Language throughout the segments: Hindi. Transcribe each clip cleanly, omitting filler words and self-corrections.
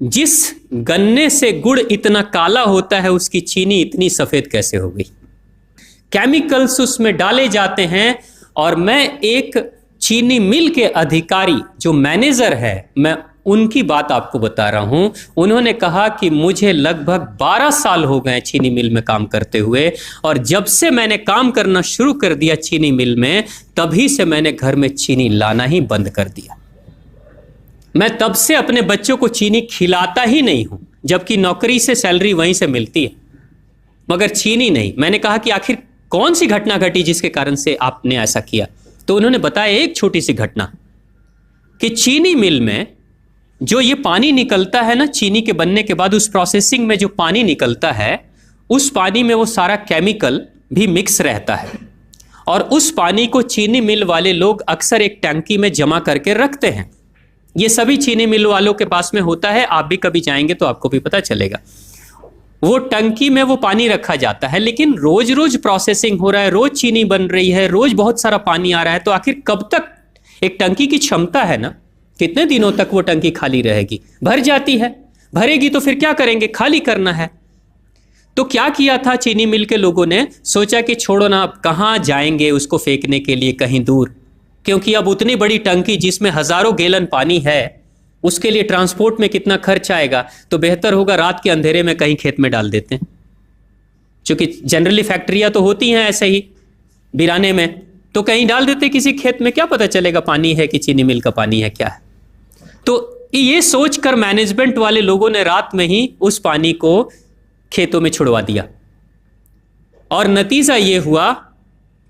जिस गन्ने से गुड़ इतना काला होता है उसकी चीनी इतनी सफेद कैसे हो गई? केमिकल्स उसमें डाले जाते हैं। और मैं एक चीनी मिल के अधिकारी जो मैनेजर है, मैं उनकी बात आपको बता रहा हूं। उन्होंने कहा कि मुझे लगभग 12 साल हो गए चीनी मिल में काम करते हुए, और जब से मैंने काम करना शुरू कर दिया चीनी मिल में, तभी से मैंने घर में चीनी लाना ही बंद कर दिया। मैं तब से अपने बच्चों को चीनी खिलाता ही नहीं हूं, जबकि नौकरी से सैलरी वहीं से मिलती है, मगर चीनी नहीं। मैंने कहा कि आखिर कौन सी घटना घटी जिसके कारण से आपने ऐसा किया? तो उन्होंने बताया एक छोटी सी घटना कि चीनी मिल में जो ये पानी निकलता है ना, चीनी के बनने के बाद उस प्रोसेसिंग में जो पानी निकलता है, उस पानी में वो सारा केमिकल भी मिक्स रहता है, और उस पानी को चीनी मिल वाले लोग अक्सर एक टंकी में जमा करके रखते हैं। ये सभी चीनी मिल वालों के पास में होता है, आप भी कभी जाएंगे तो आपको भी पता चलेगा। वो टंकी में वो पानी रखा जाता है, लेकिन रोज रोज प्रोसेसिंग हो रहा है, रोज चीनी बन रही है, रोज बहुत सारा पानी आ रहा है, तो आखिर कब तक? एक टंकी की क्षमता है ना, कितने दिनों तक वो टंकी खाली रहेगी? भर जाती है, भरेगी तो फिर क्या करेंगे? खाली करना है। तो क्या किया था चीनी मिल के लोगों ने? सोचा कि छोड़ो ना, अब कहाँ जाएंगे उसको फेंकने के लिए कहीं दूर, क्योंकि अब उतनी बड़ी टंकी जिसमें हजारों गैलन पानी है, उसके लिए ट्रांसपोर्ट में कितना खर्च आएगा, तो बेहतर होगा रात के अंधेरे में कहीं खेत में डाल देते हैं। क्योंकि जनरली फैक्ट्रियां तो होती हैं ऐसे ही बिराने में, तो कहीं डाल देते किसी खेत में, क्या पता चलेगा पानी है कि चीनी मिल का पानी है, क्या है। तो ये सोचकर मैनेजमेंट वाले लोगों ने रात में ही उस पानी को खेतों में छुड़वा दिया, और नतीजा ये हुआ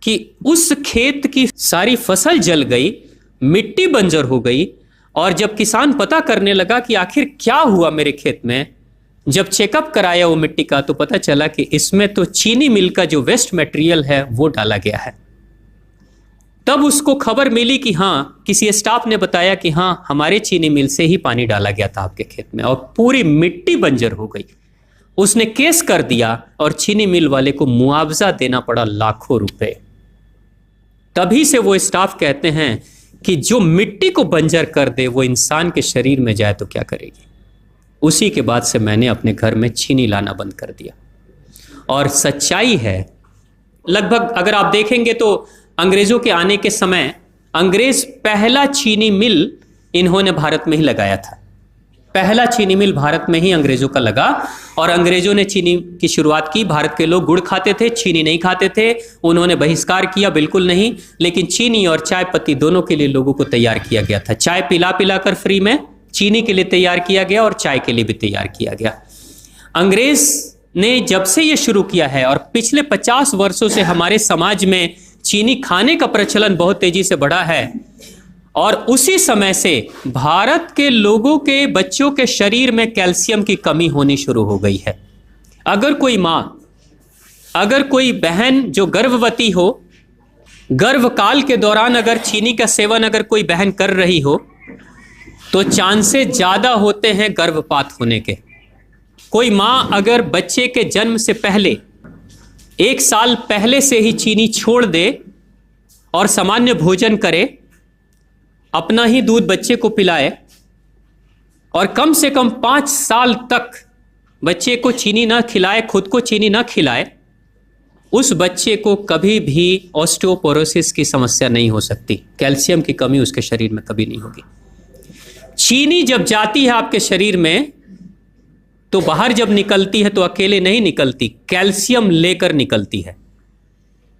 कि उस खेत की सारी फसल जल गई, मिट्टी बंजर हो गई। और जब किसान पता करने लगा कि आखिर क्या हुआ मेरे खेत में, जब चेकअप कराया वो मिट्टी का, तो पता चला कि इसमें तो चीनी मिल का जो वेस्ट मटेरियल है वो डाला गया है। तब उसको खबर मिली कि हाँ, किसी स्टाफ ने बताया कि हाँ, हमारे चीनी मिल से ही पानी डाला गया था आपके खेत में, और पूरी मिट्टी बंजर हो गई। उसने केस कर दिया और चीनी मिल वाले को मुआवजा देना पड़ा लाखों रुपए। तभी से वो स्टाफ कहते हैं कि जो मिट्टी को बंजर कर दे वो इंसान के शरीर में जाए तो क्या करेगी। उसी के बाद से मैंने अपने घर में चीनी लाना बंद कर दिया। और सच्चाई है, लगभग अगर आप देखेंगे तो अंग्रेजों के आने के समय अंग्रेज पहला चीनी मिल इन्होंने भारत में ही लगाया था। पहला चीनी मिल भारत में ही अंग्रेजों का लगा, और अंग्रेजों ने चीनी की शुरुआत की। भारत के लोग गुड़ खाते थे, चीनी नहीं खाते थे। उन्होंने बहिष्कार किया, बिल्कुल नहीं, लेकिन चीनी और चाय पत्ती दोनों के लिए लोगों को तैयार किया गया था। चाय पिला पिला कर फ्री में चीनी के लिए तैयार किया गया, और चाय के लिए भी तैयार किया गया। अंग्रेज ने जब से ये शुरू किया है, और पिछले 50 वर्षों से हमारे समाज में चीनी खाने का प्रचलन बहुत तेजी से बढ़ा है, और उसी समय से भारत के लोगों के बच्चों के शरीर में कैल्शियम की कमी होनी शुरू हो गई है। अगर कोई माँ, अगर कोई बहन जो गर्भवती हो, गर्भकाल के दौरान अगर चीनी का सेवन अगर कोई बहन कर रही हो, तो चांसेस ज्यादा होते हैं गर्भपात होने के। कोई माँ अगर बच्चे के जन्म से पहले 1 साल पहले से ही चीनी छोड़ दे और सामान्य भोजन करे, अपना ही दूध बच्चे को पिलाए, और कम से कम 5 साल तक बच्चे को चीनी ना खिलाए, खुद को चीनी ना खिलाए, उस बच्चे को कभी भी ऑस्टियोपोरोसिस की समस्या नहीं हो सकती। कैल्शियम की कमी उसके शरीर में कभी नहीं होगी। चीनी जब जाती है आपके शरीर में, तो बाहर जब निकलती है तो अकेले नहीं निकलती, कैल्शियम लेकर निकलती है।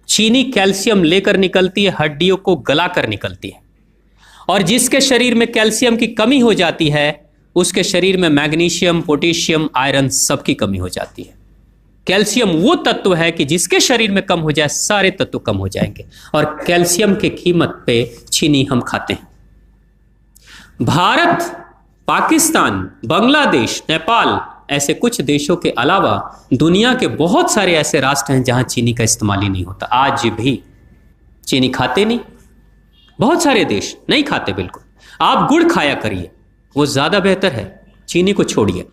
चीनी कैल्शियम लेकर निकलती है, हड्डियों को गलाकर निकलती है। और जिसके शरीर में कैल्शियम की कमी हो जाती है, उसके शरीर में मैग्नीशियम, पोटेशियम, आयरन सबकी कमी हो जाती है। कैल्शियम वो तत्व है कि जिसके शरीर में कम हो जाए, सारे तत्व कम हो जाएंगे, और कैल्शियम की कीमत पे चीनी हम खाते हैं। भारत, पाकिस्तान, बांग्लादेश, नेपाल, ऐसे कुछ देशों के अलावा दुनिया के बहुत सारे ऐसे राष्ट्र हैं जहां चीनी का इस्तेमाल ही नहीं होता। आज भी चीनी खाते नहीं, बहुत सारे देश नहीं खाते बिल्कुल। आप गुड़ खाया करिए, वो ज्यादा बेहतर है, चीनी को छोड़िए।